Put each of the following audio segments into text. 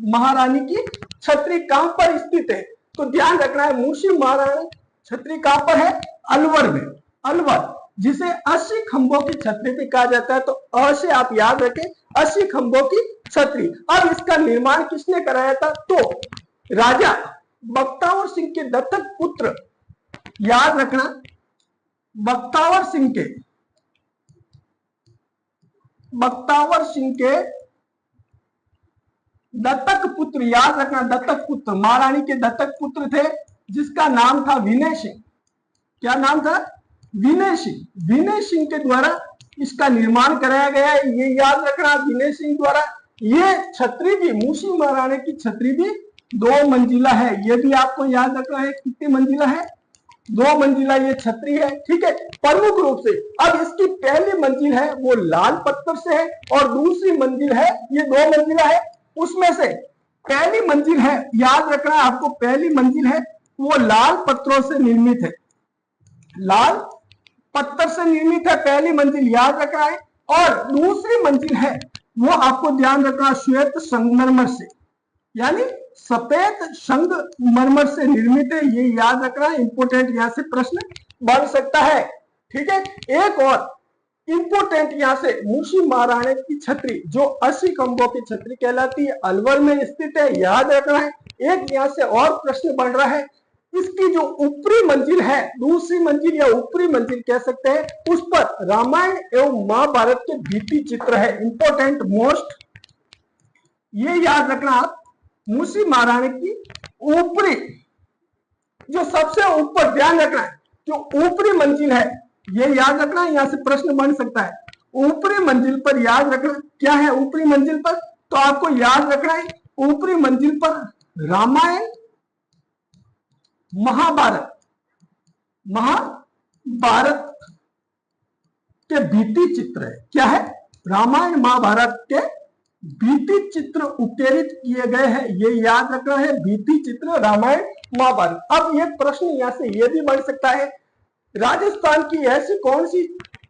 महारानी की छतरी कहां पर स्थित है? तो ध्यान रखना है, मूसी महारानी छतरी कहां पर है? अलवर में। अलवर, जिसे 80 खंभों की छतरी भी कहा जाता है। तो अ से आप याद रखें, 80 खंभों की छतरी। अब इसका निर्माण किसने कराया था? तो राजा बख्तावर सिंह के दत्तक पुत्र, याद रखना, बख्तावर सिंह के दत्तक पुत्र, याद रखना, दत्तक पुत्र, महारानी के दत्तक पुत्र थे, जिसका नाम था विनय सिंह। क्या नाम था? विनय सिंह। विनय सिंह के द्वारा इसका निर्माण कराया गया है, ये याद रखना, विनय सिंह द्वारा। ये छतरी भी, मूसी महारानी की छतरी भी 2 मंजिला है, ये भी आपको याद रखना है। कितनी मंजिला है? 2 मंजिला ये छतरी है, ठीक है, प्रमुख रूप से। अब इसकी पहली मंजिल है वो लाल पत्थर से है, और दूसरी मंजिल है, ये 2 मंजिला है, उसमें से पहली मंजिल है, याद रखना आपको, पहली मंजिल है वो लाल पत्थरों से निर्मित है, लाल पत्थर से निर्मित है पहली मंजिल, याद रखना है। और दूसरी मंजिल है वो आपको ध्यान रखना श्वेत संगमरमर से, यानी सफेद संगमरमर से निर्मित है, ये याद रखना, इंपोर्टेंट यहां से प्रश्न बन सकता है, ठीक है। एक और इंपोर्टेंट यहां से, मूसी महारानी की छतरी जो 80 खंभों की छतरी कहलाती है, अलवर में स्थित है, याद रखना है। एक यहां से और प्रश्न बन रहा है, इसकी जो ऊपरी मंजिल है, दूसरी मंजिल या ऊपरी मंजिल कह सकते हैं, उस पर रामायण एवं महाभारत के भित्ति चित्र है, इंपोर्टेंट मोस्ट, ये याद रखना आप। मूसी महारानी की ऊपरी, जो सबसे ऊपर, ध्यान रखना है, जो ऊपरी मंजिल है, ये याद रखना, यहां से प्रश्न बन सकता है। ऊपरी मंजिल पर याद रखना क्या है? ऊपरी मंजिल पर तो आपको याद रखना है, ऊपरी मंजिल पर रामायण महाभारत के भित्ति चित्र है। क्या है? रामायण महाभारत के भित्ति चित्र उकेरित किए गए हैं, ये याद रखना है, भित्ति चित्र रामायण महाभारत। अब ये प्रश्न यहां से ये भी बन सकता है, राजस्थान की ऐसी कौन सी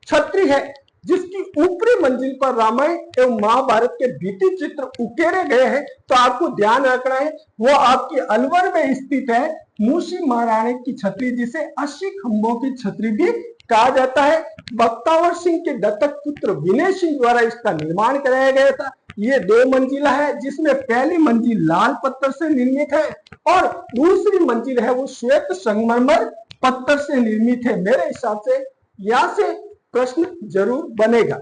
छतरी है जिसकी ऊपरी मंजिल पर रामायण एवं महाभारत के भित्ति चित्र उकेरे गए हैं? तो आपको ध्यान रखना है, वो आपकी अलवर में स्थित है, मूसी महारानी की छतरी, जिसे 80 खंभों की छतरी भी कहा जाता है। बख्तावर सिंह के दत्तक पुत्र विनय सिंह द्वारा इसका निर्माण कराया गया था। ये 2 मंजिला है, जिसमें पहली मंजिल लाल पत्थर से निर्मित है और दूसरी मंजिल है वो श्वेत संगमरमर पत्थर से निर्मित है। मेरे हिसाब से यहां से प्रश्न जरूर बनेगा।